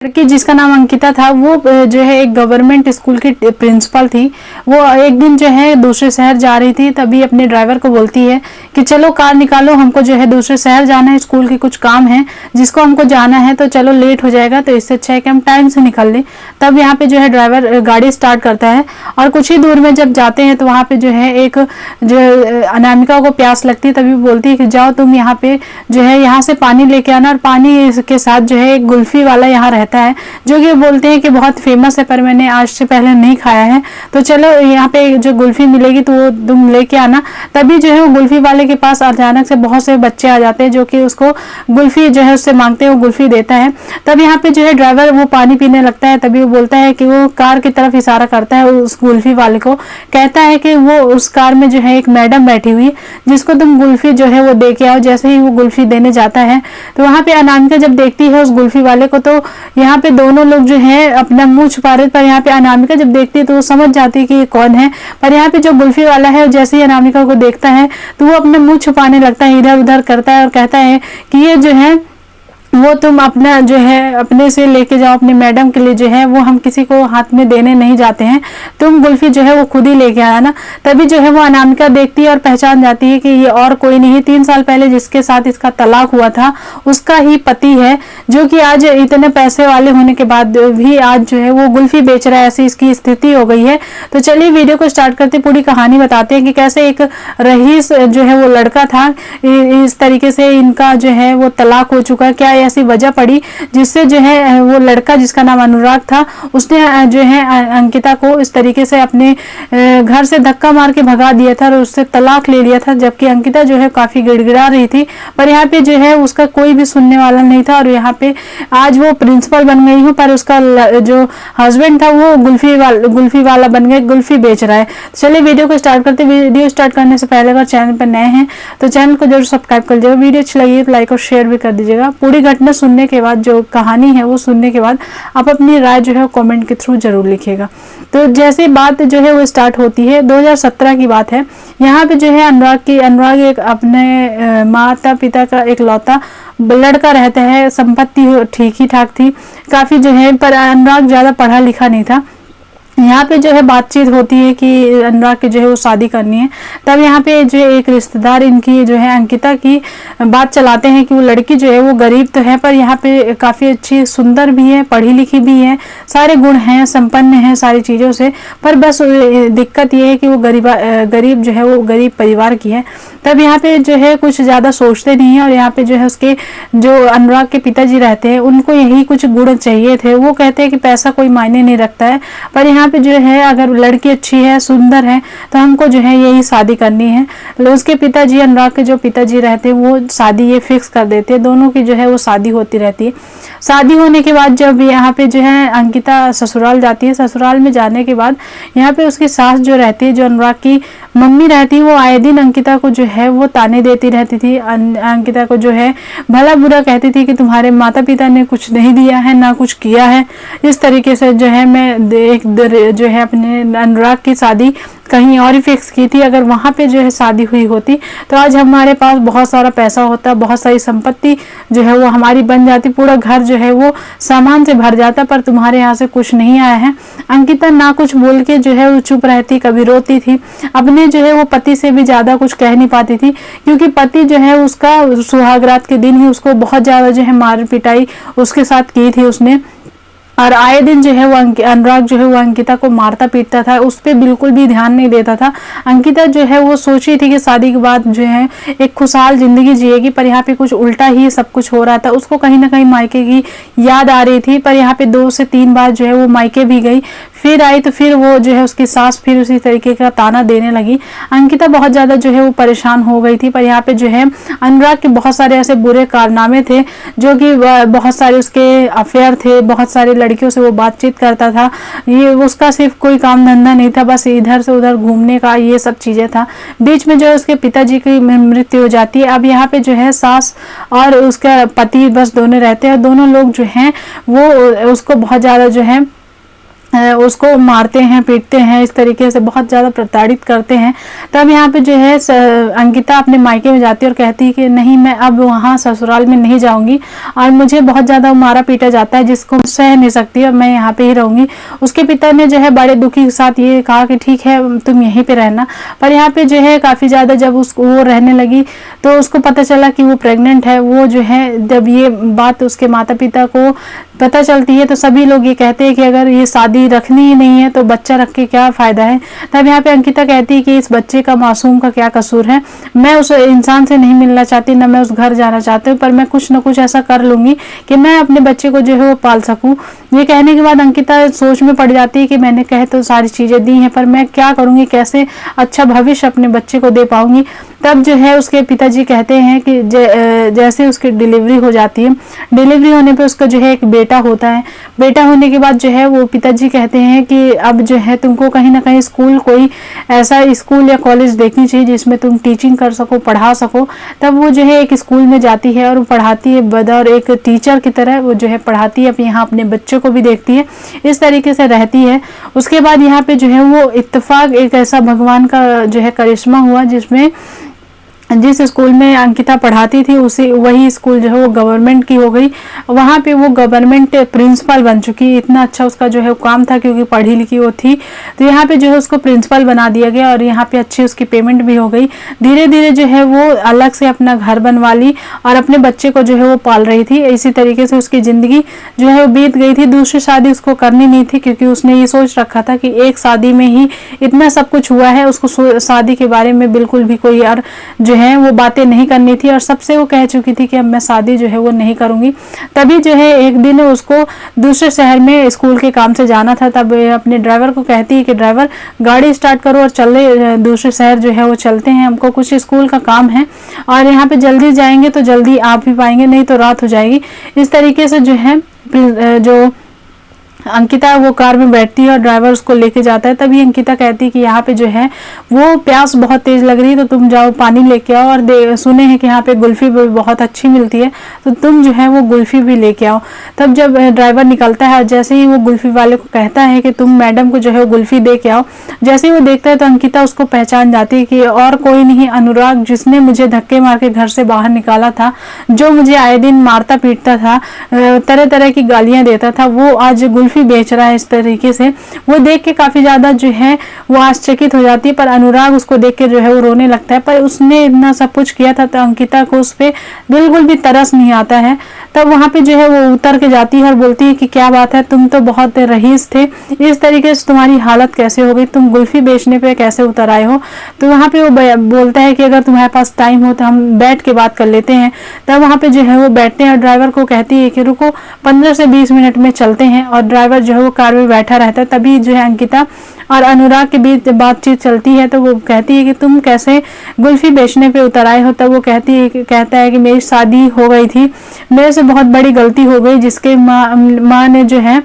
लड़की जिसका नाम अंकिता था वो जो है एक गवर्नमेंट स्कूल की प्रिंसिपल थी। वो एक दिन जो है दूसरे शहर जा रही थी, तभी अपने ड्राइवर को बोलती है कि चलो कार निकालो, हमको जो है दूसरे शहर जाना है, स्कूल के कुछ काम है जिसको हमको जाना है, तो चलो लेट हो जाएगा, तो इससे अच्छा है कि हम टाइम से निकल लें। तब यहाँ पे जो है ड्राइवर गाड़ी स्टार्ट करता है और कुछ ही दूर में जब जाते हैं तो वहाँ पे जो है एक जो अनामिका को प्यास लगती है, तभी बोलती है कि जाओ तुम यहाँ पे जो है यहाँ से पानी लेके आना, और पानी के साथ जो है एक कुल्फी वाला यहाँ रहता है जो कि बोलते हैं कि बहुत फेमस है, पर मैंने आज से पहले नहीं खाया है, तो चलो यहाँ पे जो कुल्फी मिलेगी तो वो तुम लेके आना। तभी जो है वो कुल्फी वाले के पास अचानक से बहुत से बच्चे आ जाते हैं जो कि उसको कुल्फी जो है उससे मांगते हैं, वो कुल्फी देता है। तब यहाँ पे जो है ड्राइवर वो पानी पीने लगता है, तभी वो बोलता है कि वो कार की तरफ इशारा करता है उस कुल्फी वाले को, कहता है कि वो उस कार में जो है एक मैडम बैठी हुई जिसको तुम कुल्फी जो है वो दे के आओ। जैसे ही वो कुल्फी देने जाता है तो वहाँ पे अनामिका जब देखती है उस कुल्फी वाले को, तो यहाँ पे दोनों लोग जो है अपना मुंह छुपा रहे, पर यहाँ पे अनामिका जब देखती है तो वो समझ जाती है कि ये कौन है। पर यहाँ पे जो कुल्फी वाला है जैसे ही अनामिका को देखता है तो वो अपना मुंह छुपाने लगता है, इधर उधर करता है और कहता है कि ये जो है वो तुम अपना जो है अपने से लेके जाओ, अपने मैडम के लिए जो है वो हम किसी को हाथ में देने नहीं जाते हैं, तुम कुल्फी जो है वो खुद ही लेके आया ना। तभी जो है वो अनामिका देखती है और पहचान जाती है कि ये और कोई नहीं, 3 साल पहले जिसके साथ इसका तलाक हुआ था उसका ही पति है, जो कि आज इतने पैसे वाले होने के बाद भी आज जो है वो कुल्फी बेच रहा है, ऐसी इसकी स्थिति हो गई है। तो चलिए वीडियो को स्टार्ट करते, पूरी कहानी बताते हैं कि कैसे एक रईस जो है वो लड़का था, इस तरीके से इनका जो है वो तलाक हो चुका है, क्या ऐसी वजह पड़ी जिससे जो है वो लड़का जिसका नाम अनुराग था उसने जो है अंकिता को इस तरीके से अपने घर से धक्का मार के भगा दिया था और उससे तलाक ले लिया था, जबकि अंकिता जो है काफी गिड़गिड़ा रही थी, पर यहाँ पे जो है उसका कोई भी सुनने वाला नहीं था। और यहाँ पे आज वो प्रिंसिपल बन गई हूँ, पर उसका जो हस्बैंड था वो कुल्फी वाला बन गया, कुल्फी बेच रहा है। चलिए वीडियो को स्टार्ट करते। वीडियो स्टार्ट करने से पहले अगर चैनल पर नए हैं तो चैनल को जरूर सब्सक्राइब कर लीजिएगा, वीडियो अच्छी लगी तो लाइक और शेयर भी कर दीजिएगा। पूरी घटना सुनने के बाद, जो कहानी है वो सुनने के बाद आप अपनी राय जो है कमेंट के थ्रू जरूर लिखिएगा। तो जैसे बात जो है वो स्टार्ट होती है, 2017 की बात है। यहाँ पे जो है अनुराग एक अपने माता पिता का एक लौता लड़का रहता है, संपत्ति ठीक ही ठाक थी काफी जो है, पर अनुराग ज्यादा पढ़ा लिखा नहीं था। यहाँ पे जो है बातचीत होती है कि अनुराग की जो है वो शादी करनी है। तब यहाँ पे जो है एक रिश्तेदार इनकी जो है अंकिता की बात चलाते हैं कि वो लड़की जो है वो गरीब तो है, पर यहाँ पे काफ़ी अच्छी सुंदर भी है, पढ़ी लिखी भी है, सारे गुण हैं, संपन्न है सारी चीज़ों से, पर बस दिक्कत ये है कि वो गरीब जो है वो गरीब परिवार की है। तब यहाँ पे जो है कुछ ज़्यादा सोचते नहीं है, और यहाँ पे जो है उसके जो अनुराग के पिताजी रहते हैं उनको यही कुछ गुण चाहिए थे। वो कहते हैं कि पैसा कोई मायने नहीं रखता है, पर यहाँ पे जो है अगर लड़की अच्छी है, सुंदर है, तो हमको जो है यही शादी करनी है। उसके पिताजी, अनुराग के जो पिताजी रहते हैं वो शादी ये फिक्स कर देते हैं, दोनों की जो है वो शादी होती रहती है। शादी होने के बाद जब यहाँ पे जो है अंकिता ससुराल जाती है, ससुराल में जाने के बाद यहाँ पे उसकी सास जो रहती है, जो अनुराग की मम्मी रहती है, वो आए दिन अंकिता को जो है वो ताने देती रहती थी, अंकिता को जो है भला बुरा कहती थी कि तुम्हारे माता पिता ने कुछ नहीं दिया है, ना कुछ किया है। इस तरीके से जो है मैं एक जो है अपने अनुराग की शादी कहीं और ही फिक्स की थी। अगर वहाँ पे जो है शादी हुई होती तो आज हमारे पास बहुत सारा पैसा होता, बहुत सारी संपत्ति जो है वो हमारी बन जाती, पूरा घर जो है वो सामान से भर जाता, पर तुम्हारे यहाँ से कुछ नहीं आया है। अंकिता ना कुछ बोल के जो है वो चुप रहती, कभी रोती थी, अपने जो है वो पति से भी ज़्यादा कुछ कह नहीं पाती थी, क्योंकि पति जो है उसका सुहागरात के दिन ही उसको बहुत ज़्यादा जो है मार पिटाई उसके साथ की थी उसने, और आए दिन जो है वो अनुराग जो है वो अंकिता को मारता पीटता था, उस पर बिल्कुल भी ध्यान नहीं देता था। अंकिता जो है वो सोच रही थी कि शादी के बाद जो है एक खुशहाल जिंदगी जिएगी, पर यहाँ पे कुछ उल्टा ही सब कुछ हो रहा था। उसको कहीं ना कहीं मायके की याद आ रही थी, पर यहाँ पे 2 से 3 बार जो है वो मायके भी गई, फिर आई तो फिर वो जो है उसकी सास फिर उसी तरीके का ताना देने लगी। अंकिता बहुत ज़्यादा जो है वो परेशान हो गई थी, पर यहाँ पे जो है अनुराग के बहुत सारे ऐसे बुरे कारनामे थे, जो कि बहुत सारे उसके अफेयर थे, बहुत सारे लड़कियों से वो बातचीत करता था, ये उसका सिर्फ कोई काम धंधा नहीं था, बस इधर से उधर घूमने का ये सब चीज़ें था। बीच में जो है उसके पिताजी की मृत्यु हो जाती है। अब यहाँ पे जो है सास और उसका पति बस दोनों रहते हैं, और दोनों लोग जो हैं वो उसको बहुत ज़्यादा जो है उसको मारते हैं, पीटते हैं, इस तरीके से बहुत ज़्यादा प्रताड़ित करते हैं। तब यहाँ पे जो है अंकिता अपने मायके में जाती है और कहती है कि नहीं, मैं अब वहाँ ससुराल में नहीं जाऊँगी और मुझे बहुत ज़्यादा मारा पीटा जाता है जिसको सह नहीं सकती और मैं यहाँ पे ही रहूँगी। उसके पिता ने जो है बड़े दुखी के साथ ये कहा कि ठीक है तुम यहीं पे रहना, पर यहाँ पे जो है काफ़ी ज़्यादा जब उसको वो रहने लगी तो उसको पता चला कि वो प्रेग्नेंट है। वो जो है जब ये बात उसके माता पिता को पता चलती है तो सभी लोग ये कहते हैं कि अगर ये शादी रखनी ही नहीं है तो बच्चा रख के क्या फ़ायदा है। तब यहाँ पे अंकिता कहती है कि इस बच्चे का, मासूम का क्या कसूर है, मैं उस इंसान से नहीं मिलना चाहती, ना मैं उस घर जाना चाहती हूँ, पर मैं कुछ ना कुछ ऐसा कर लूँगी कि मैं अपने बच्चे को जो है वो पाल सकूँ। ये कहने के बाद अंकिता सोच में पड़ जाती है कि मैंने कहे तो सारी चीज़ें दी हैं, पर मैं क्या करूँगी, कैसे अच्छा भविष्य अपने बच्चे को दे पाऊँगी। तब जो है उसके पिताजी कहते हैं कि जैसे उसकी डिलीवरी हो जाती है, डिलीवरी होने पे उसका जो है एक बेटा होता है। बेटा होने के बाद जो है वो पिताजी कहते हैं कि अब जो है तुमको कहीं ना कहीं स्कूल, कोई ऐसा स्कूल या कॉलेज देखनी चाहिए जिसमें तुम टीचिंग कर सको, पढ़ा सको। तब वो जो है एक स्कूल में जाती है और वो पढ़ाती है, बदौर एक टीचर की तरह वो जो है पढ़ाती है, यहाँ अपने बच्चों को भी देखती है, इस तरीके से रहती है। उसके बाद यहाँ पे जो है वो इत्तेफाक, एक ऐसा भगवान का जो है करिश्मा हुआ जिसमें जिस स्कूल में अंकिता पढ़ाती थी उसी वही स्कूल जो है वो गवर्नमेंट की हो गई। वहाँ पे वो गवर्नमेंट प्रिंसिपल बन चुकी। इतना अच्छा उसका जो है काम था क्योंकि पढ़ी लिखी वो थी, तो यहाँ पे जो है उसको प्रिंसिपल बना दिया गया और यहाँ पे अच्छी उसकी पेमेंट भी हो गई। धीरे धीरे जो है वो अलग से अपना घर बनवा ली और अपने बच्चे को जो है वो पाल रही थी। इसी तरीके से उसकी ज़िंदगी जो है वो बीत गई थी। दूसरी शादी उसको करनी नहीं थी क्योंकि उसने ये सोच रखा था कि एक शादी में ही इतना सब कुछ हुआ है, उसको शादी के बारे में बिल्कुल भी कोई और जो है वो बातें नहीं करनी थी और सबसे वो कह चुकी थी कि अब मैं शादी जो है वो नहीं करूंगी। तभी जो है एक दिन उसको दूसरे शहर में स्कूल के काम से जाना था। तब अपने ड्राइवर को कहती है कि ड्राइवर गाड़ी स्टार्ट करो और चले, दूसरे शहर जो है वो चलते हैं, हमको कुछ स्कूल का काम है और यहाँ पे जल्दी जाएंगे तो जल्दी आ भी पाएंगे, नहीं तो रात हो जाएगी। इस तरीके से जो है जो अंकिता वो कार में बैठती है और ड्राइवर उसको लेके जाता है। तभी अंकिता कहती है कि यहाँ पे जो है वो प्यास बहुत तेज लग रही है तो तुम जाओ पानी लेके आओ, और सुने हैं कि यहाँ पे कुल्फी भी बहुत अच्छी मिलती है तो तुम जो है वो कुल्फी भी लेके आओ। तब जब ड्राइवर निकलता है और जैसे ही वो कुल्फी वाले को कहता है कि तुम मैडम को जो है वो कुल्फी दे के आओ, जैसे ही वो देखता है तो अंकिता उसको पहचान जाती है कि और कोई नहीं, अनुराग, जिसने मुझे धक्के मार के घर से बाहर निकाला था, जो मुझे आए दिन मारता पीटता था, तरह तरह की गालियां देता था, वो आज कुल्फी बेच रहा है। इस तरीके से वो देख के काफी ज्यादा जो है वो आश्चर्यचकित हो जाती है, पर अनुराग उसको देख के जो है वो रोने लगता है। पर उसने इतना सब कुछ किया था तो अंकिता को उस पर बिल्कुल भी तरस नहीं आता है। तब वहां पे जो है वो उतर के जाती है और बोलती है कि क्या बात है, तुम तो बहुत रईस थे, इस तरीके से तुम्हारी हालत कैसे हो गई, तुम कुल्फी बेचने पे कैसे उतर आए हो। तो वहां पे वो बोलता है कि अगर तुम्हारे पास टाइम हो तो हम बैठ के बात कर लेते हैं। तब वहां पे जो है वो बैठते हैं और ड्राइवर को कहती है कि रुको 15 से 20 मिनट में चलते हैं, और ड्राइवर जो है वो कार में बैठा रहता है। तभी जो है अंकिता और अनुराग के बीच बातचीत चलती है तो वो कहती है कि तुम कैसे कुल्फी बेचने पे उतर आए हो। तब वो कहता है कि मेरी शादी हो गई थी, मेरे से बहुत बड़ी गलती हो गई, जिसके माँ ने जो है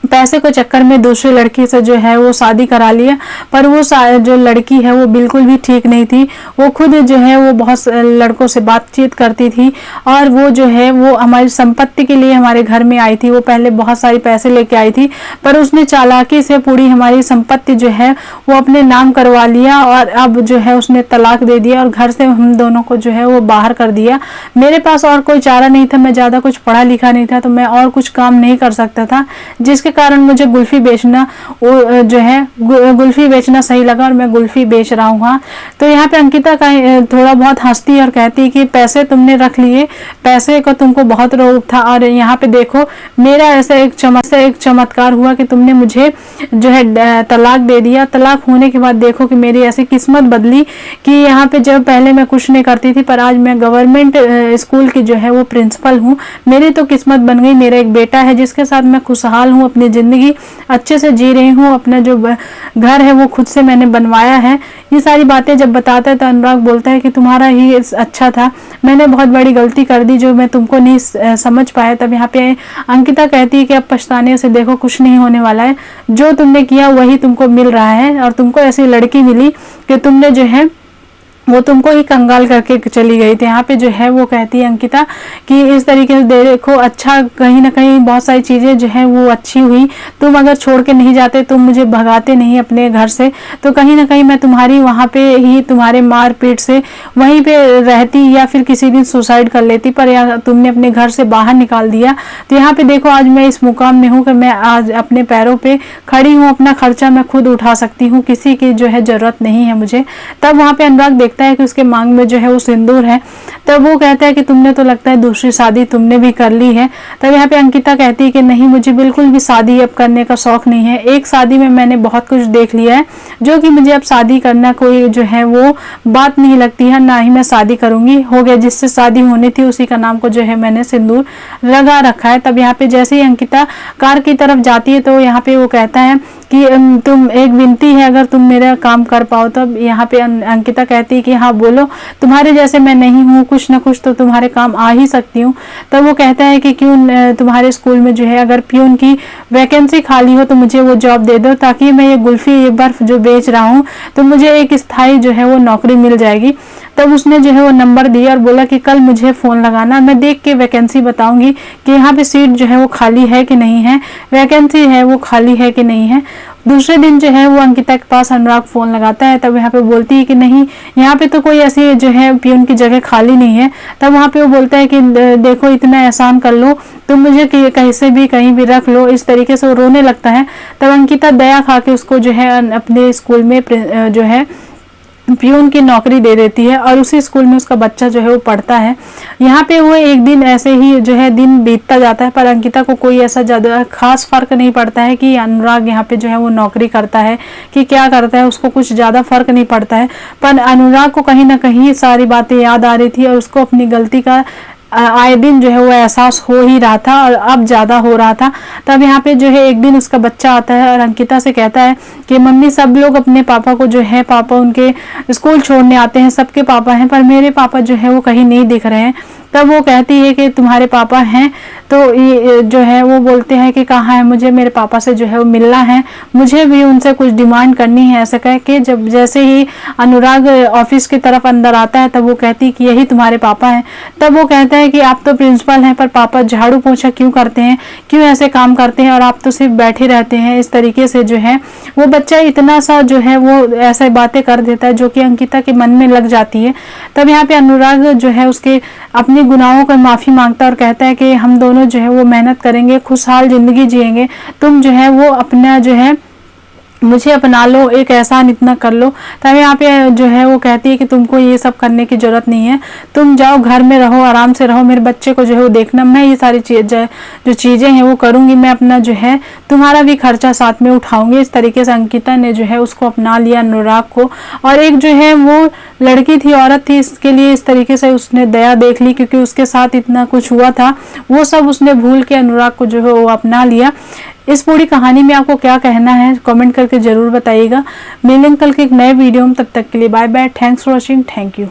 पैसे को चक्कर में दूसरी लड़की से जो है वो शादी करा लिया। पर वो जो लड़की है वो बिल्कुल भी ठीक नहीं थी, वो खुद जो है वो बहुत लड़कों से बातचीत करती थी और वो जो है वो हमारी संपत्ति के लिए हमारे घर में आई थी। वो पहले बहुत सारे पैसे लेके आई थी पर उसने चालाकी से पूरी हमारी संपत्ति जो है वो अपने नाम करवा लिया और अब जो है उसने तलाक दे दिया और घर से हम दोनों को जो है वो बाहर कर दिया। मेरे पास और कोई चारा नहीं था, मैं ज़्यादा कुछ पढ़ा लिखा नहीं था, तो मैं और कुछ काम नहीं कर सकता था, जिसके कारण मुझे कुल्फी बेचना वो जो है कुल्फी बेचना सही लगा और मैं कुल्फी बेच रहा हूँ। हाँ, तो यहाँ पे अंकिता का थोड़ा बहुत हंसती है और कहती है कि पैसे तुमने रख लिए, पैसे को तुमको बहुत रोग था, और यहाँ पे देखो मेरा ऐसा एक चमत्कार हुआ कि तुमने मुझे जो है तलाक दे दिया। तलाक होने के बाद देखो कि मेरी ऐसी किस्मत बदली कि यहाँ पे जब पहले मैं कुछ नहीं करती थी पर आज मैं गवर्नमेंट स्कूल की जो है वो प्रिंसिपल हूँ। मेरी तो किस्मत बन गई, मेरा एक बेटा है जिसके साथ मैं खुशहाल हूँ, अपनी जिंदगी अच्छे से जी रही हूँ, अपना जो घर है वो खुद से मैंने बनवाया है। ये सारी बातें जब बताता है तो अनुराग बोलता है कि तुम्हारा ही अच्छा था, मैंने बहुत बड़ी गलती कर दी जो मैं तुमको नहीं समझ पाया। तब यहाँ पे अंकिता कहती है कि अब पछताने से देखो कुछ नहीं होने वाला है, जो तुमने किया वही तुमको मिल रहा है और तुमको ऐसी लड़की मिली कि तुमने जो है वो तुमको ही कंगाल करके चली गई थी। यहाँ पे जो है वो कहती है अंकिता कि इस तरीके से देखो, अच्छा कहीं ना कहीं बहुत सारी चीज़ें जो है वो अच्छी हुई। तुम अगर छोड़ के नहीं जाते, तुम मुझे भगाते नहीं अपने घर से, तो कहीं ना कहीं मैं तुम्हारी वहाँ पे ही तुम्हारे मार पीट से वहीं पे रहती, या फिर किसी दिन सुसाइड कर लेती, पर तुमने अपने घर से बाहर निकाल दिया। तो यहाँ पे देखो आज मैं इस मुकाम में हूँ कि मैं आज अपने पैरों पे खड़ी हूँ, अपना खर्चा मैं खुद उठा सकती हूँ, किसी की जो है ज़रूरत नहीं है मुझे। तब वहाँ पे अनुराग देखता है कि उसके मांग में जो है वो सिंदूर है। तब वो कहता है कि तुमने तो लगता है दूसरी शादी तुमने भी कर ली है। तब यहाँ पे अंकिता कहती है कि नहीं, मुझे बिल्कुल भी शादी अब करने का शौक नहीं है। एक शादी में मैंने बहुत कुछ देख लिया है, जो कि मुझे अब शादी करना कोई जो है वो बात नहीं लगती है, ना ही मैं शादी करूंगी। हो गया, जिससे शादी होनी थी उसी का नाम को जो है मैंने सिंदूर लगा रखा है। तब यहाँ पे जैसे ही अंकिता कार की तरफ जाती है तो यहाँ पे वो कहता है कि तुम, एक विनती है, अगर तुम मेरा काम कर पाओ। तब यहाँ पे अंकिता कहती है कि हाँ बोलो, तुम्हारे जैसे मैं नहीं हूँ, कुछ ना कुछ तो तुम्हारे काम आ ही सकती हूँ। तब वो कहता है कि क्यों तुम्हारे स्कूल में जो है अगर प्यून की वैकेंसी खाली हो तो मुझे वो जॉब दे दो, ताकि मैं ये कुल्फी, ये बर्फ जो बेच रहा हूँ, तो मुझे एक स्थायी जो है वो नौकरी मिल जाएगी। तब उसने जो है वो नंबर दिया और बोला कि कल मुझे फ़ोन लगाना, मैं देख के वैकेंसी बताऊंगी कि यहाँ पे सीट जो है वो खाली है कि नहीं है, वैकेंसी है वो खाली है कि नहीं है। दूसरे दिन जो है वो अंकिता के पास अनुराग फ़ोन लगाता है। तब यहाँ पे बोलती है कि नहीं, यहाँ पे तो कोई ऐसी जो है प्यून की जगह खाली नहीं है। तब वहाँ पे वो बोलता है कि देखो, इतना एहसान कर लो, तुम मुझे कहीं से भी कहीं भी रख लो। इस तरीके से वो रोने लगता है। तब अंकिता दया खा के उसको जो है अपने स्कूल में जो है प्यून की नौकरी दे देती है, और उसी स्कूल में उसका बच्चा जो है वो पढ़ता है। यहाँ पे वो एक दिन ऐसे ही जो है दिन बीतता जाता है, पर अंकिता को कोई ऐसा ज़्यादा खास फर्क नहीं पड़ता है कि अनुराग यहाँ पे जो है वो नौकरी करता है कि क्या करता है, उसको कुछ ज़्यादा फर्क नहीं पड़ता है। पर अनुराग को कहीं ना कहीं सारी बातें याद आ रही थी, और उसको अपनी गलती का आए दिन जो है वो एहसास हो ही रहा था, और अब ज़्यादा हो रहा था। तब यहाँ पे जो है एक दिन उसका बच्चा आता है और अंकिता से कहता है कि मम्मी, सब लोग अपने पापा को जो है, पापा उनके स्कूल छोड़ने आते हैं, सबके पापा हैं, पर मेरे पापा जो है वो कहीं नहीं दिख रहे हैं। तब वो कहती है कि तुम्हारे पापा हैं, तो ये जो है वो बोलते हैं कि कहाँ है, मुझे मेरे पापा से जो है वो मिलना है, मुझे भी उनसे कुछ डिमांड करनी है। ऐसा कह के जब जैसे ही अनुराग ऑफिस की तरफ अंदर आता है, तब वो कहती है कि यही तुम्हारे पापा हैं। तब वो कहता है कि आप तो प्रिंसिपल हैं, पर पापा झाड़ू पोछा क्यों करते हैं, क्यों ऐसे काम करते हैं, और आप तो सिर्फ बैठे रहते हैं। इस तरीके से जो है वो बच्चा इतना सा जो है वो ऐसे बातें कर देता है, जो कि अंकिता के मन में लग जाती है। तब यहाँ पे अनुराग जो है उसके अपने गुनाहों का माफ़ी मांगता है और कहता है कि हम दोनों जो है वो मेहनत करेंगे, खुशहाल ज़िंदगी जिएंगे, तुम जो है वो अपना जो है मुझे अपना लो, एक एहसान इतना कर लो। तब यहाँ पे जो है वो कहती है कि तुमको ये सब करने की ज़रूरत नहीं है, तुम जाओ घर में रहो, आराम से रहो, मेरे बच्चे को जो है वो देखना, मैं ये सारी जो चीज़ें हैं वो करूँगी, मैं अपना जो है तुम्हारा भी खर्चा साथ में उठाऊँगी। इस तरीके से अंकिता ने जो है उसको अपना लिया, अनुराग को। और एक जो है वो लड़की थी, औरत थी, इसके लिए इस तरीके से उसने दया देख ली, क्योंकि उसके साथ इतना कुछ हुआ था, वो सब उसने भूल के अनुराग को जो है वो अपना लिया। इस पूरी कहानी में आपको क्या कहना है कमेंट करके ज़रूर बताइएगा। मिलेंगे कल के एक नए वीडियो में, तब तक के लिए bye bye, thanks for watching, thank you.